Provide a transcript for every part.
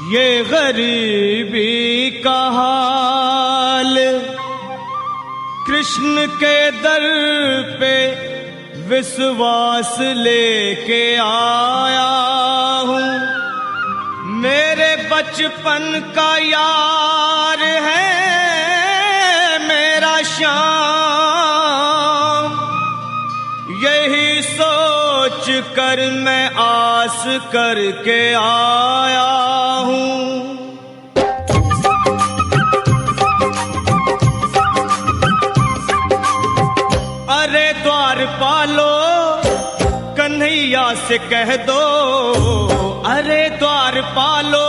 ये गरीबी का हाल, कृष्ण के दर पे विश्वास लेके आया हूँ। मेरे बचपन का यार है मेरा श्याम, यही सोच कर मैं आस करके आया हूँ। अरे द्वारपालो कन्हैया से कह दो, अरे द्वारपालो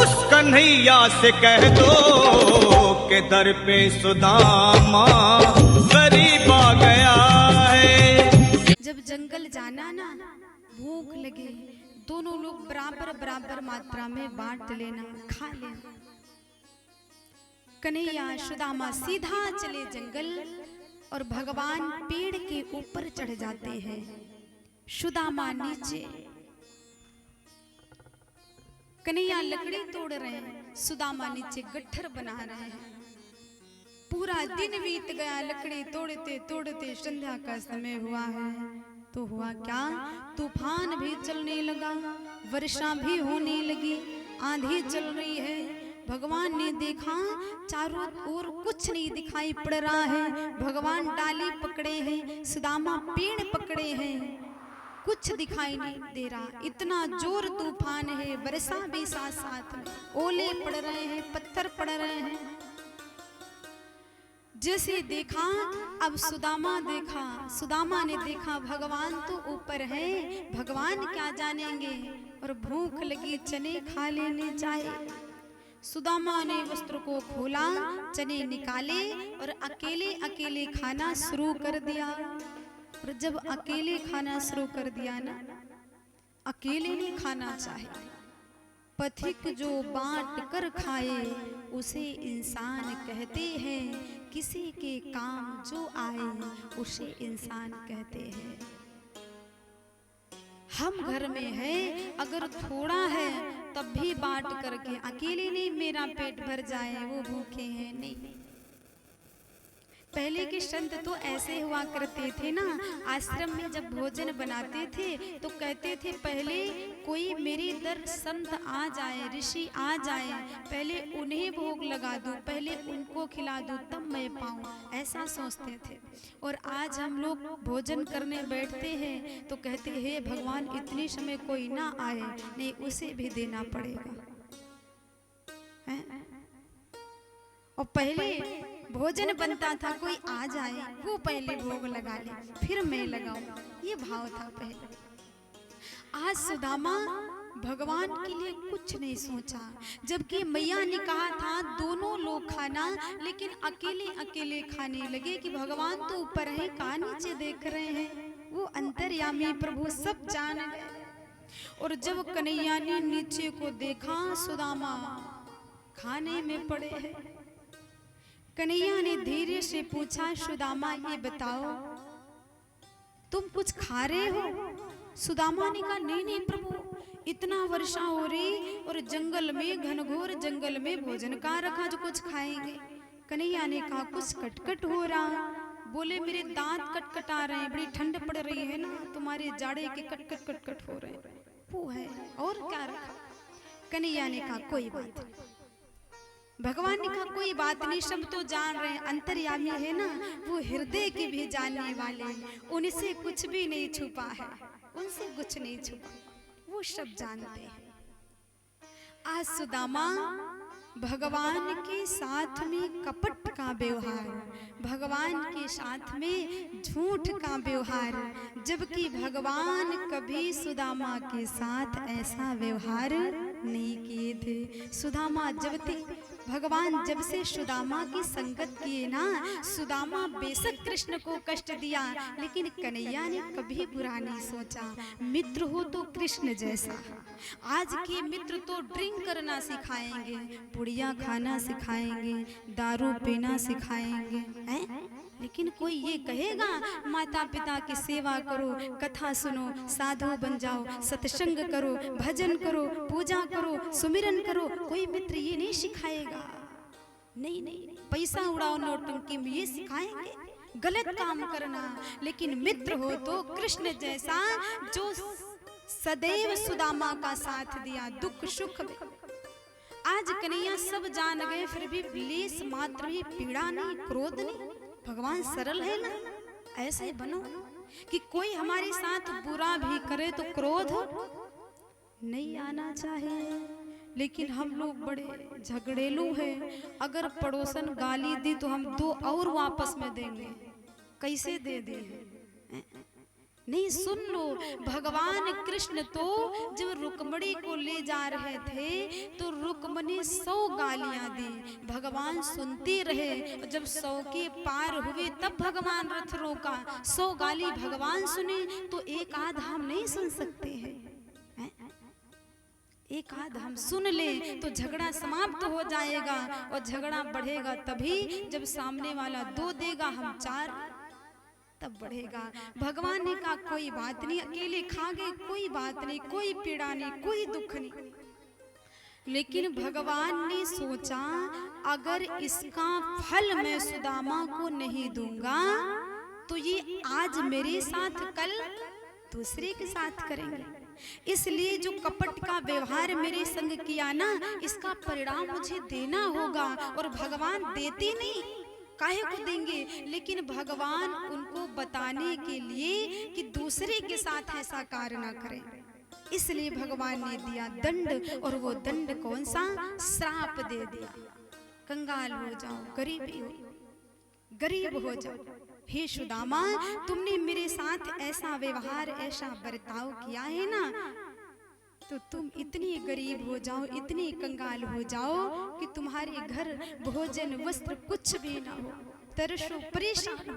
उस कन्हैया से कह दो के दर पे सुदामा गरीब आ गया है। जब जंगल जाना ना, भूख लगे, दोनों लोग बराबर बराबर मात्रा में बांट लेना, खा लेना। कन्हैया सुदामा सीधा चले जंगल और भगवान पेड़ के ऊपर चढ़ जाते हैं, सुदामा नीचे। कन्हैया लकड़ी तोड़ रहे हैं, सुदामा नीचे गट्ठर बना रहे हैं। पूरा दिन बीत गया, लकड़ी तोड़ते तोड़ते संध्या का समय हुआ है। तो हुआ क्या, तूफान भी चलने लगा, वर्षा भी होने लगी, आंधी चल रही है। भगवान ने देखा चारों ओर कुछ नहीं दिखाई पड़ रहा है। भगवान डाली पकड़े हैं, सुदामा पेड़ पकड़े हैं, कुछ दिखाई नहीं दे रहा। इतना जोर तूफान है, वर्षा भी साथ साथ में, ओले पड़ रहे हैं, पत्थर पड़ रहे हैं। जैसे देखा, अब सुदामा ने देखा भगवान तो ऊपर है, भगवान क्या जानेंगे, और भूख लगी चने खा लेने चाहिए। सुदामा ने वस्त्र को खोला, चने निकाले और अकेले अकेले खाना शुरू कर दिया। और जब अकेले खाना शुरू कर दिया ना, अकेले नहीं खाना चाहिए। पथिक जो बांट कर खाए उसे इंसान कहते हैं, किसी के काम जो आए उसे इंसान कहते हैं। हम घर में है, अगर थोड़ा है तब भी बांट करके, अकेले नहीं मेरा पेट भर जाए, वो भूखे हैं नहीं। पहले के संत तो ऐसे हुआ करते थे ना, आश्रम में जब भोजन बनाते थे तो कहते थे पहले कोई मेरे दर संत आ जाए, ऋषि आ जाए, पहले उन्हें भोग लगा दूं, पहले उनको खिला दूं तब मैं पाऊं, ऐसा सोचते थे। और आज हम लोग भोजन करने बैठते हैं तो कहते हैं भगवान इतने समय कोई ना आए, नहीं उसे भी देना पड़ेगा है? और पहले भोजन बनता था, कोई आ जाए वो पहले भोग लगा ले, फिर मैं लगाऊं, ये भाव था पहले। आज सुदामा भगवान के लिए कुछ नहीं सोचा, जबकि मैया ने कहा था दोनों लोग खाना, लेकिन अकेले अकेले खाने लगे कि भगवान तो ऊपर है, कहाँ नीचे देख रहे हैं, वो अंतर्यामी प्रभु सब जान गए। और जब कन्हैया ने नीचे को देखा, सुदामा खाने में पड़े हैं। कन्हैया ने धीरे से पूछा, सुदामा ये बताओ तुम कुछ खा रहे हो? सुदामा ने कहा नहीं नहीं प्रभु, इतना वर्षा हो रही और जंगल में, घनघोर जंगल में भोजन कहाँ रखा जो कुछ खाएंगे। कन्हैया ने कहा कुछ कटकट हो रहा। बोले मेरे दांत कटकटा रहे हैं, बड़ी ठंड पड़ रही है ना, तुम्हारे जाड़े के कटकट कटकट हो रहे हैं, वो है और क्या रखा। कन्हैया ने कहा कोई बात नहीं। भगवान ने कहा कोई बात नहीं, सब तो जान रहे हैं, अंतर्यामी है ना, वो हृदय के भी जानने वाले हैं, उनसे कुछ भी नहीं छुपा है, उनसे कुछ नहीं छुपा, वो सब जानते हैं। आज सुदामा भगवान के साथ में कपट का व्यवहार, भगवान के साथ में झूठ का व्यवहार, जबकि भगवान कभी सुदामा के साथ ऐसा व्यवहार नहीं किए थे। सुदामा भगवान जब से सुदामा की संगत किए ना, सुदामा बेशक कृष्ण को कष्ट दिया, लेकिन कन्हैया ने कभी बुरा नहीं सोचा। मित्र हो तो कृष्ण जैसा। आज के मित्र तो ड्रिंक करना सिखाएंगे, पुड़िया खाना सिखाएंगे, दारू पीना सिखाएंगे, हैं? लेकिन कोई ये कहेगा माता पिता की सेवा करो, कथा सुनो, साधु बन जाओ, सत्संग करो, भजन करो, पूजा करो, सुमिरन करो, कोई मित्र ये नहीं सिखाएगा। नहीं नहीं, पैसा उड़ाओ नौटंकी में ये सिखाएंगे, गलत काम करना। लेकिन मित्र हो तो कृष्ण जैसा जो सदैव सुदामा का साथ दिया दुख सुख में। आज कन्हैया सब जान गए फिर भी लेस मात्र भी पीड़ा नहीं, क्रोध नहीं। भगवान सरल है ना, ऐसे बनो कि कोई हमारे साथ बुरा भी करे तो क्रोध नहीं आना चाहिए। लेकिन हम लोग बड़े झगड़ेलू हैं, अगर पड़ोसन गाली दी तो हम दो और वापस में देंगे, कैसे दे दे। नहीं, सुन लो, भगवान कृष्ण तो जब रुक्मणी को ले जा रहे थे तो रुक्मणी 100 गालियां दी, भगवान सुनते रहे। जब 100 के पार हुए तब भगवान रथ रोका। 100 गाली भगवान सुने तो एक आध हम नहीं सुन सकते हैं? एक आध हम सुन ले तो झगड़ा समाप्त हो जाएगा, और झगड़ा बढ़ेगा तभी जब सामने वाला 2 देगा, हम 4 तब बढ़ेगा। भगवान ने कहा कोई बात नहीं, अकेले खा गए कोई बात नहीं, कोई पीड़ा नहीं, कोई दुख नहीं। लेकिन भगवान ने सोचा अगर इसका फल मैं सुदामा को नहीं दूंगा तो ये आज मेरे साथ कल दूसरे के साथ करेंगे। इसलिए जो कपट का व्यवहार मेरे संग किया ना, इसका परिणाम मुझे देना होगा। और भगवान देते नहीं, काहे को देंगे, लेकिन भगवान उनको बताने के लिए कि दूसरे के साथ ऐसा कार्य ना करें, इसलिए भगवान ने दिया दंड। और वो दंड कौन सा? श्राप दे दिया, कंगाल हो जाओ, गरीब हो जाओ। हे सुदामा, तुमने मेरे साथ ऐसा व्यवहार, ऐसा बर्ताव किया है ना, तो तुम इतनी गरीब हो जाओ, इतनी कंगाल हो जाओ कि तुम्हारे घर भोजन वस्त्र कुछ भी ना हो, तरसो परेशान हो।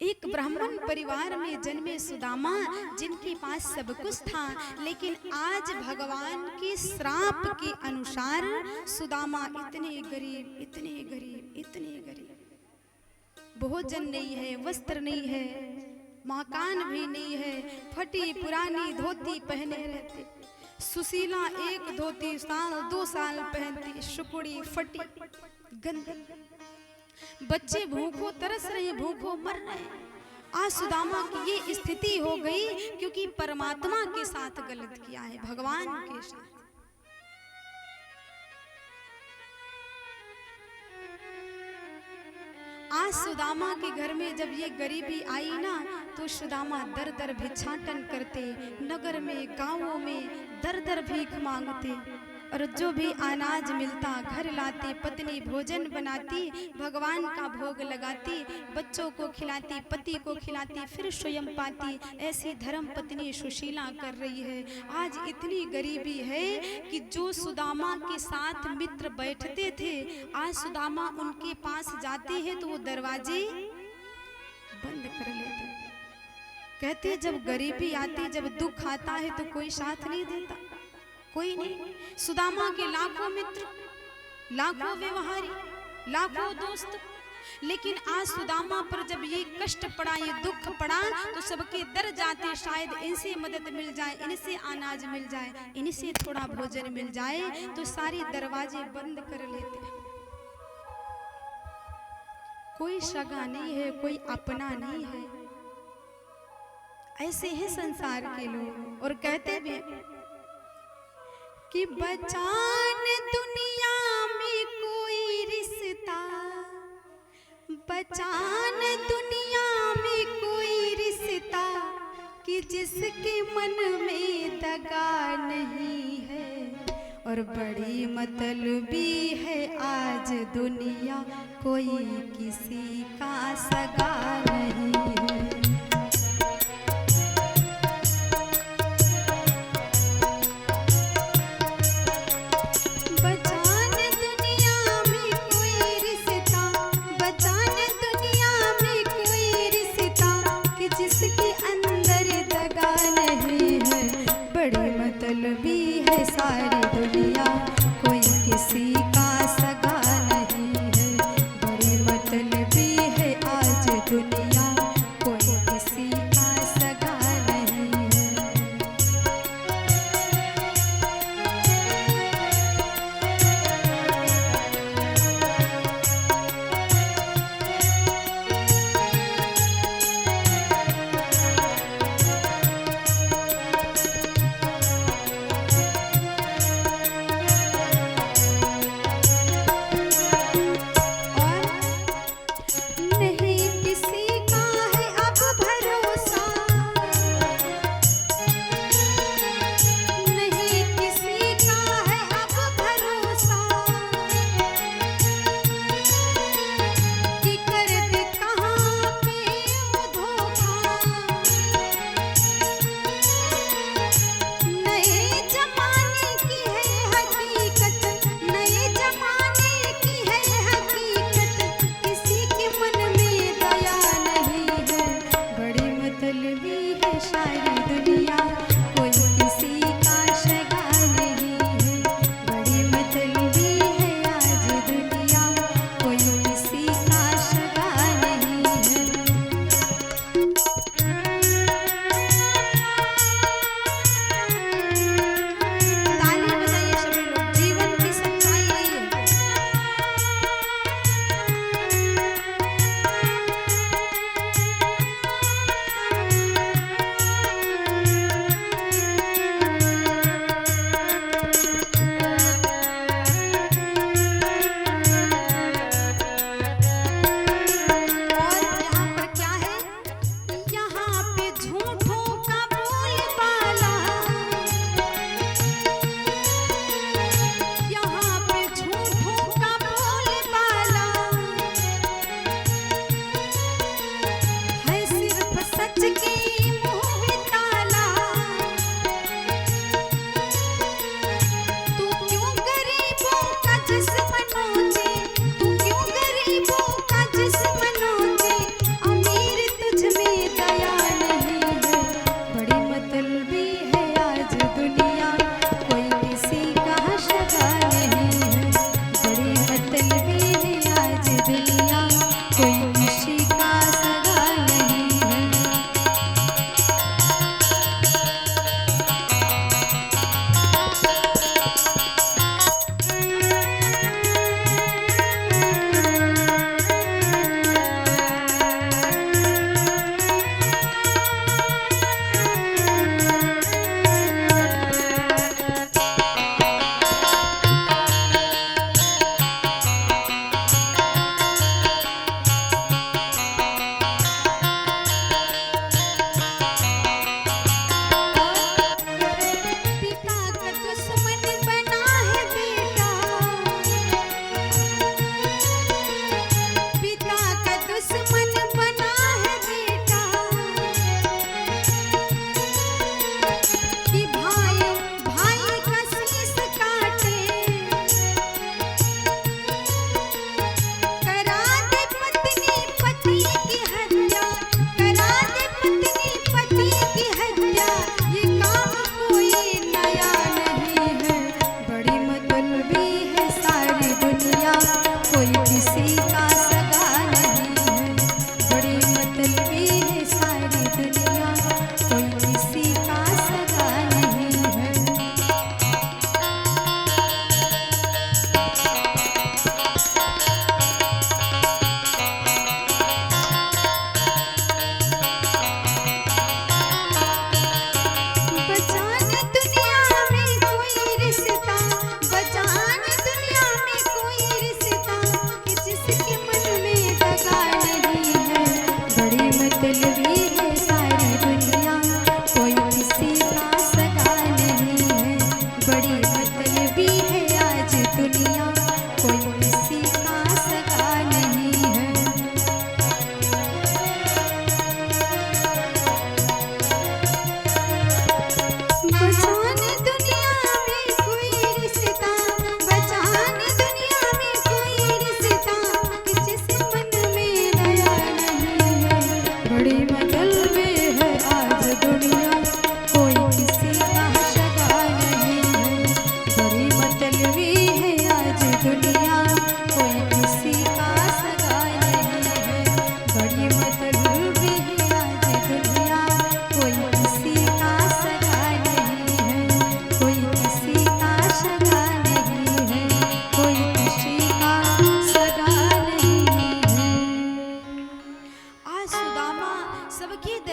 एक ब्राह्मण परिवार में जन्मे सुदामा, जिनके पास सब कुछ था, लेकिन आज भगवान के श्राप के अनुसार सुदामा इतने गरीब, इतने गरीब, इतने गरीब। भोजन नहीं है, वस्त्र नहीं है, मकान भी नहीं है, फटी पुरानी धोती पहने रहते। सुशीला एक धोती 2 साल पहनती, शुकुड़ी फटी गंदी। बच्चे भूखों तरस रहे, भूखों मर रहे। आज सुदामा की ये स्थिति हो गई क्योंकि परमात्मा के साथ गलत किया है, भगवान के साथ। आज सुदामा के घर में जब ये गरीबी आई ना, तो सुदामा दर दर भिक्षाटन करते, नगर में गांवों में दर दर भीख मांगते, और जो भी अनाज मिलता घर लाती, पत्नी भोजन बनाती, भगवान का भोग लगाती, बच्चों को खिलाती, पति को खिलाती, फिर स्वयं पाती। ऐसी धर्म पत्नी सुशीला कर रही है। आज इतनी गरीबी है कि जो सुदामा के साथ मित्र बैठते थे, आज सुदामा उनके पास जाते हैं तो वो दरवाजे बंद कर लेते। कहते जब गरीबी आती, जब दुख आता है तो कोई साथ नहीं देता, कोई नहीं। सुदामा के लाखों मित्र, लाखों व्यवहारी, लाखों दोस्त, लेकिन आज सुदामा पर जब ये कष्ट पड़ा, ये दुख पड़ा, तो सबके दर जाते, शायद इनसे मदद मिल जाए, इनसे अनाज मिल जाए, इनसे थोड़ा भोजन मिल जाए, तो सारे दरवाजे बंद कर लेते। कोई सगा नहीं है, कोई अपना नहीं है। ऐसे हैं संसार के लोग। और कहते भी कि बचान दुनिया में कोई रिश्ता, बचान दुनिया में कोई रिश्ता, कि जिसके मन में दगा नहीं है। और बड़ी मतलबी है आज दुनिया, कोई किसी का सगा नहीं है। सारी दुनिया कोई किसी का सगा नहीं है, बड़ी मतलबी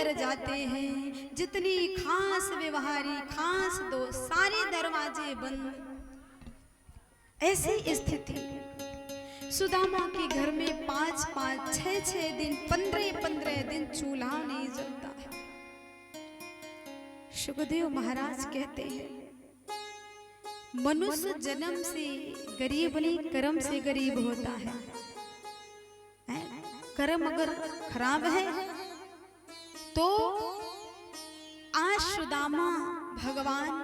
कर जाते हैं, जितनी खास व्यवहारी खास दोस्त सारे दरवाजे बंद। ऐसी स्थिति सुदामा के घर में 5-5, 6-6 दिन, 15-15 दिन चूल्हा नहीं जलता है। सुखदेव महाराज कहते हैं मनुष्य जन्म से गरीब नहीं, कर्म से गरीब होता है। कर्म अगर खराब है तो आज सुदामा भगवान